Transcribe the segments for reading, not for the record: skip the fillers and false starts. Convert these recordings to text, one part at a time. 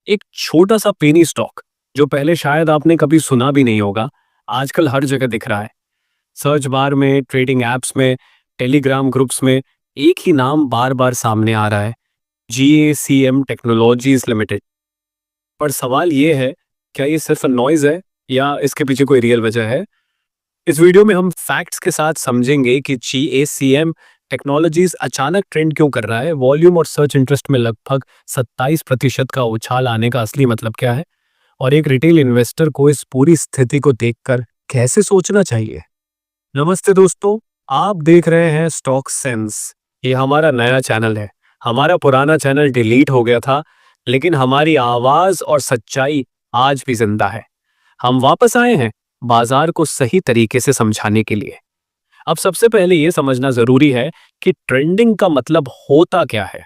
एक छोटा सा पेनी स्टॉक जो पहले शायद आपने कभी सुना भी नहीं होगा, आजकल हर जगह दिख रहा है। सर्च बार में, ट्रेडिंग एप्स में, टेलीग्राम ग्रुप्स में एक ही नाम बार बार सामने आ रहा है, GACM टेक्नोलॉजीज लिमिटेड। पर सवाल ये है, क्या ये सिर्फ नॉइज है या इसके पीछे कोई रियल वजह है? इस वीडियो में हम फैक्ट्स के साथ समझेंगे कि GACM टेक्नोलॉजीज अचानक ट्रेंड क्यों कर रहा है, वॉल्यूम और सर्च इंटरेस्ट में लगभग 27% का उछाल आने का असली मतलब क्या है, और एक रिटेल इन्वेस्टर को इस पूरी स्थिति को देखकर कैसे सोचना चाहिए। नमस्ते दोस्तों, आप देख रहे हैं स्टॉक सेंस। ये हमारा नया चैनल है। हमारा पुराना चैनल डिलीट हो गया था, लेकिन हमारी आवाज और सच्चाई आज भी जिंदा है। हम वापस आए हैं बाजार को सही तरीके से समझाने के लिए। अब सबसे पहले ये समझना जरूरी है कि ट्रेंडिंग का मतलब होता क्या है।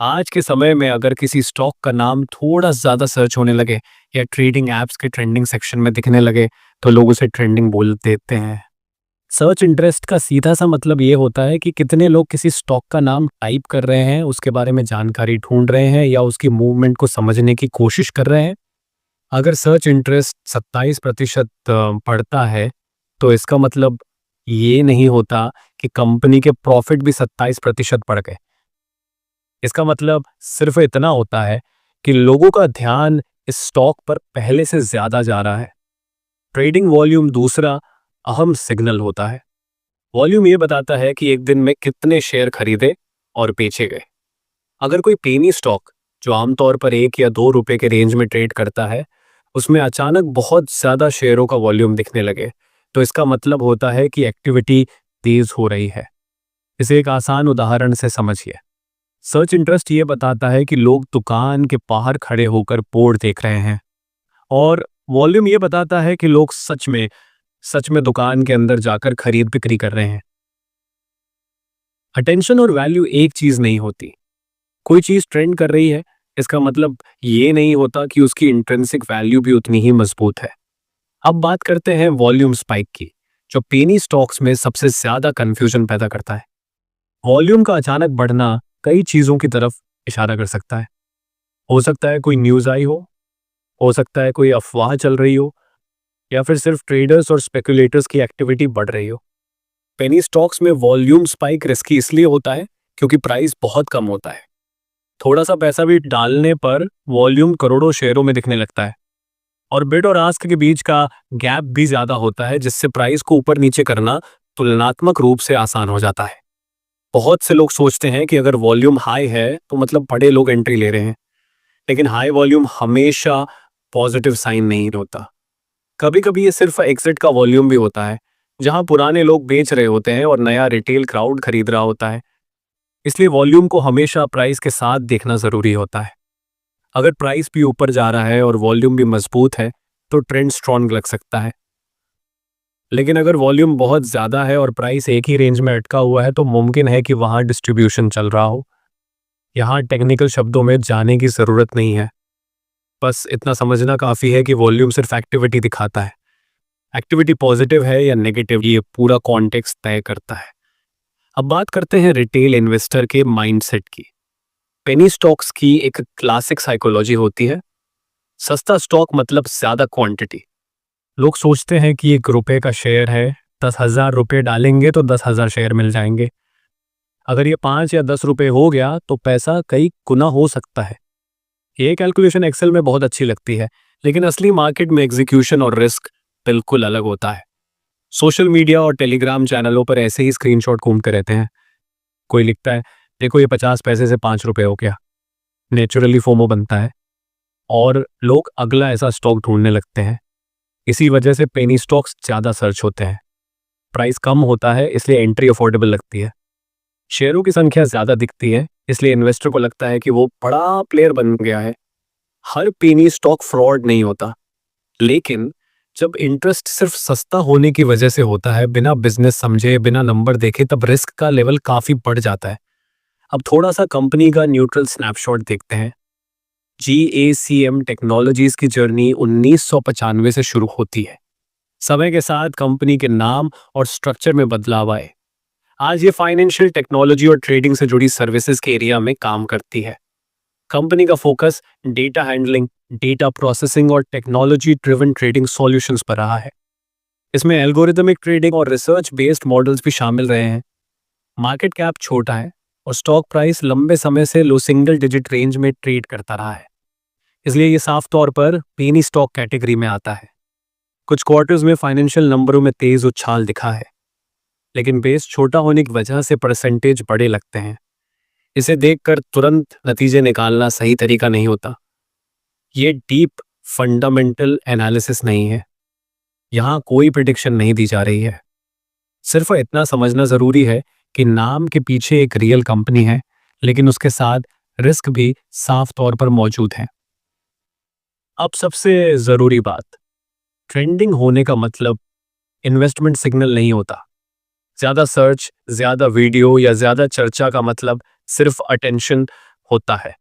आज के समय में अगर किसी स्टॉक का नाम थोड़ा ज्यादा सर्च होने लगे या ट्रेडिंग एप्स के ट्रेंडिंग सेक्शन में दिखने लगे, तो लोग उसे ट्रेंडिंग बोल देते हैं। सर्च इंटरेस्ट का सीधा सा मतलब ये होता है कि कितने लोग किसी स्टॉक का नाम टाइप कर रहे हैं, उसके बारे में जानकारी ढूंढ रहे हैं या उसकी मूवमेंट को समझने की कोशिश कर रहे हैं। अगर सर्च इंटरेस्ट 27% बढ़ता है, तो इसका मतलब ये नहीं होता कि कंपनी के प्रॉफिट भी 27% बढ़ गए। इसका मतलब सिर्फ इतना होता है कि लोगों का ध्यान इस स्टॉक पर पहले से ज्यादा जा रहा है। ट्रेडिंग वॉल्यूम दूसरा अहम सिग्नल होता है। वॉल्यूम ये बताता है कि एक दिन में कितने शेयर खरीदे और बेचे गए। अगर कोई पेनी स्टॉक जो आमतौर पर 1 या 2 रुपए के रेंज में ट्रेड करता है, उसमें अचानक बहुत ज्यादा शेयरों का वॉल्यूम दिखने लगे, तो इसका मतलब होता है कि एक्टिविटी तेज हो रही है। इसे एक आसान उदाहरण से समझिए। सर्च इंटरेस्ट ये बताता है कि लोग दुकान के बाहर खड़े होकर बोर्ड देख रहे हैं, और वॉल्यूम ये बताता है कि लोग सच में दुकान के अंदर जाकर खरीद बिक्री कर रहे हैं। अटेंशन और वैल्यू एक चीज नहीं होती। कोई चीज ट्रेंड कर रही है, इसका मतलब ये नहीं होता कि उसकी इंट्रिंसिक वैल्यू भी उतनी ही मजबूत है। अब बात करते हैं वॉल्यूम स्पाइक की, जो पेनी स्टॉक्स में सबसे ज्यादा कंफ्यूजन पैदा करता है। वॉल्यूम का अचानक बढ़ना कई चीजों की तरफ इशारा कर सकता है। हो सकता है कोई न्यूज आई हो सकता है कोई अफवाह चल रही हो, या फिर सिर्फ ट्रेडर्स और स्पेकुलेटर्स की एक्टिविटी बढ़ रही हो। पेनी स्टॉक्स में वॉल्यूम स्पाइक रिस्की इसलिए होता है क्योंकि प्राइस बहुत कम होता है। थोड़ा सा पैसा भी डालने पर वॉल्यूम करोड़ों शेयरों में दिखने लगता है, और बिड और आस्क के बीच का गैप भी ज्यादा होता है, जिससे प्राइस को ऊपर नीचे करना तुलनात्मक रूप से आसान हो जाता है। बहुत से लोग सोचते हैं कि अगर वॉल्यूम हाई है तो मतलब बड़े लोग एंट्री ले रहे हैं, लेकिन हाई वॉल्यूम हमेशा पॉजिटिव साइन नहीं होता। कभी कभी ये सिर्फ एग्जिट का वॉल्यूम भी होता है, जहां पुराने लोग बेच रहे होते हैं और नया रिटेल क्राउड खरीद रहा होता है। इसलिए वॉल्यूम को हमेशा प्राइस के साथ देखना जरूरी होता है। अगर प्राइस भी ऊपर जा रहा है और वॉल्यूम भी मजबूत है, तो ट्रेंड स्ट्रॉन्ग लग सकता है। लेकिन अगर वॉल्यूम बहुत ज्यादा है और प्राइस एक ही रेंज में अटका हुआ है, तो मुमकिन है कि वहां डिस्ट्रीब्यूशन चल रहा हो। यहाँ टेक्निकल शब्दों में जाने की जरूरत नहीं है, बस इतना समझना काफी है कि वॉल्यूम सिर्फ एक्टिविटी दिखाता है। एक्टिविटी पॉजिटिव है या नेगेटिव, ये पूरा कॉन्टेक्स्ट तय करता है। अब बात करते हैं रिटेल इन्वेस्टर के माइंडसेट की। पेनी स्टॉक्स की एक क्लासिक साइकोलॉजी होती है। सस्ता स्टॉक मतलब ज्यादा क्वांटिटी। लोग सोचते हैं कि 1 रुपए का शेयर है, 10,000 रुपये डालेंगे तो 10,000 शेयर मिल जाएंगे। अगर ये 5 या 10 रुपए हो गया तो पैसा कई गुना हो सकता है। ये कैलकुलेशन एक्सेल में बहुत अच्छी लगती है, लेकिन असली मार्केट में एग्जीक्यूशन और रिस्क बिल्कुल अलग होता है। सोशल मीडिया और टेलीग्राम चैनलों पर ऐसे ही स्क्रीनशॉट घूमते रहते हैं। कोई लिखता है, देखो ये 50 पैसे से 5 रुपए हो गया। नेचुरली फोमो बनता है और लोग अगला ऐसा स्टॉक ढूंढने लगते हैं। इसी वजह से पेनी स्टॉक्स ज्यादा सर्च होते हैं। प्राइस कम होता है, इसलिए एंट्री अफोर्डेबल लगती है। शेयरों की संख्या ज्यादा दिखती है, इसलिए इन्वेस्टर को लगता है कि वो बड़ा प्लेयर बन गया है। हर पेनी स्टॉक फ्रॉड नहीं होता, लेकिन जब इंटरेस्ट सिर्फ सस्ता होने की वजह से होता है, बिना बिजनेस समझे, बिना नंबर देखे, तब रिस्क का लेवल काफी बढ़ जाता है। अब थोड़ा सा कंपनी का न्यूट्रल स्नैपशॉट देखते हैं। GACM टेक्नोलॉजीज की जर्नी 1995 से शुरू होती है। समय के साथ कंपनी के नाम और स्ट्रक्चर में बदलाव आए। आज ये फाइनेंशियल टेक्नोलॉजी और ट्रेडिंग से जुड़ी सर्विसेज के एरिया में काम करती है। कंपनी का focus data handling, data processing और टेक्नोलॉजी ड्रिवन ट्रेडिंग सॉल्यूशंस पर रहा है। इसमें एल्गोरिदमिक ट्रेडिंग और रिसर्च बेस्ड मॉडल्स भी शामिल रहे हैं। मार्केट कैप छोटा है और स्टॉक प्राइस लंबे समय से लो सिंगल डिजिट रेंज में ट्रेड करता रहा है, इसलिए ये साफ तौर पर पेनी स्टॉक कैटेगरी में आता है। कुछ क्वार्टर्स में फाइनेंशियल नंबरों में तेज उछाल दिखा है, लेकिन बेस छोटा होने की वजह से परसेंटेज बड़े लगते हैं। इसे देखकर तुरंत नतीजे निकालना सही तरीका नहीं होता। ये डीप फंडामेंटल एनालिसिस नहीं है। यहाँ कोई प्रिडिक्शन नहीं दी जा रही है। सिर्फ इतना समझना जरूरी है कि नाम के पीछे एक रियल कंपनी है, लेकिन उसके साथ रिस्क भी साफ तौर पर मौजूद है। अब सबसे जरूरी बात, ट्रेंडिंग होने का मतलब इन्वेस्टमेंट सिग्नल नहीं होता। ज्यादा सर्च, ज्यादा वीडियो या ज्यादा चर्चा का मतलब सिर्फ अटेंशन होता है।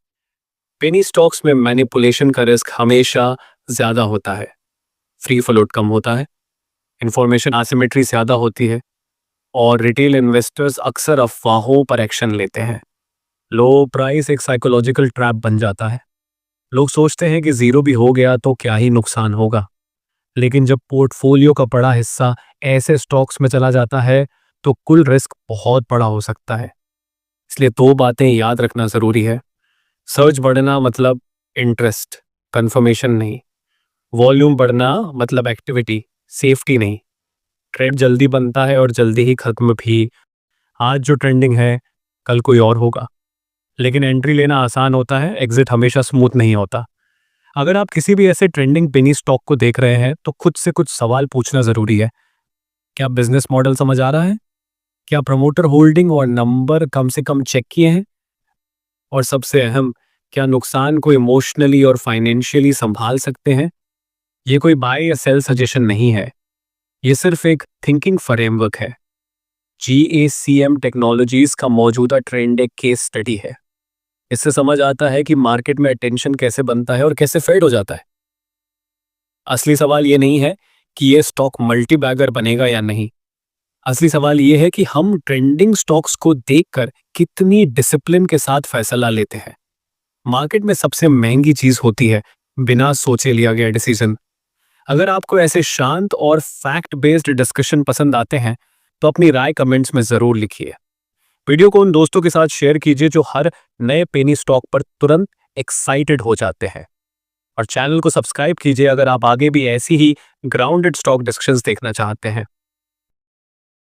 पेनी स्टॉक्स में मैनिपुलेशन का रिस्क हमेशा ज्यादा होता है। फ्री फ्लोट कम होता है, इंफॉर्मेशन एसिमेट्री ज्यादा होती है और रिटेल इन्वेस्टर्स अक्सर अफवाहों पर एक्शन लेते हैं। लो प्राइस एक साइकोलॉजिकल ट्रैप बन जाता है। लोग सोचते हैं कि जीरो भी हो गया तो क्या ही नुकसान होगा, लेकिन जब पोर्टफोलियो का बड़ा हिस्सा ऐसे स्टॉक्स में चला जाता है तो कुल रिस्क बहुत बड़ा हो सकता है। इसलिए दो बातें याद रखना जरूरी है। सर्च बढ़ना मतलब इंटरेस्ट, कंफर्मेशन नहीं। वॉल्यूम बढ़ना मतलब एक्टिविटी, सेफ्टी नहीं। ट्रेड जल्दी बनता है और जल्दी ही खत्म भी। आज जो ट्रेंडिंग है कल कोई और होगा, लेकिन एंट्री लेना आसान होता है, एग्जिट हमेशा स्मूथ नहीं होता। अगर आप किसी भी ऐसे ट्रेंडिंग पेनी स्टॉक को देख रहे हैं तो खुद से कुछ सवाल पूछना जरूरी है। क्या बिजनेस मॉडल समझ आ रहा है? क्या प्रमोटर होल्डिंग और नंबर कम से कम चेक किए हैं? और सबसे अहम, क्या नुकसान को इमोशनली और फाइनेंशियली संभाल सकते हैं? ये कोई बाय या सेल सजेशन नहीं है, ये सिर्फ एक थिंकिंग फ्रेमवर्क है। GACM टेक्नोलॉजीज का मौजूदा ट्रेंड एक केस स्टडी है। इससे समझ आता है कि मार्केट में अटेंशन कैसे बनता है और कैसे फेड हो जाता है। असली सवाल ये नहीं है कि ये स्टॉक मल्टी बैगर बनेगा या नहीं। असली सवाल ये है कि हम ट्रेंडिंग स्टॉक्स को देखकर कितनी डिसिप्लिन के साथ फैसला लेते हैं। मार्केट में सबसे महंगी चीज होती है बिना सोचे लिया गया डिसीजन। अगर आपको ऐसे शांत और फैक्ट बेस्ड डिस्कशन पसंद आते हैं तो अपनी राय कमेंट्स में जरूर लिखिए। वीडियो को उन दोस्तों के साथ शेयर कीजिए जो हर नए पेनी स्टॉक पर तुरंत एक्साइटेड हो जाते हैं, और चैनल को सब्सक्राइब कीजिए अगर आप आगे भी ऐसी ही ग्राउंडेड स्टॉक डिस्कशंस देखना चाहते हैं।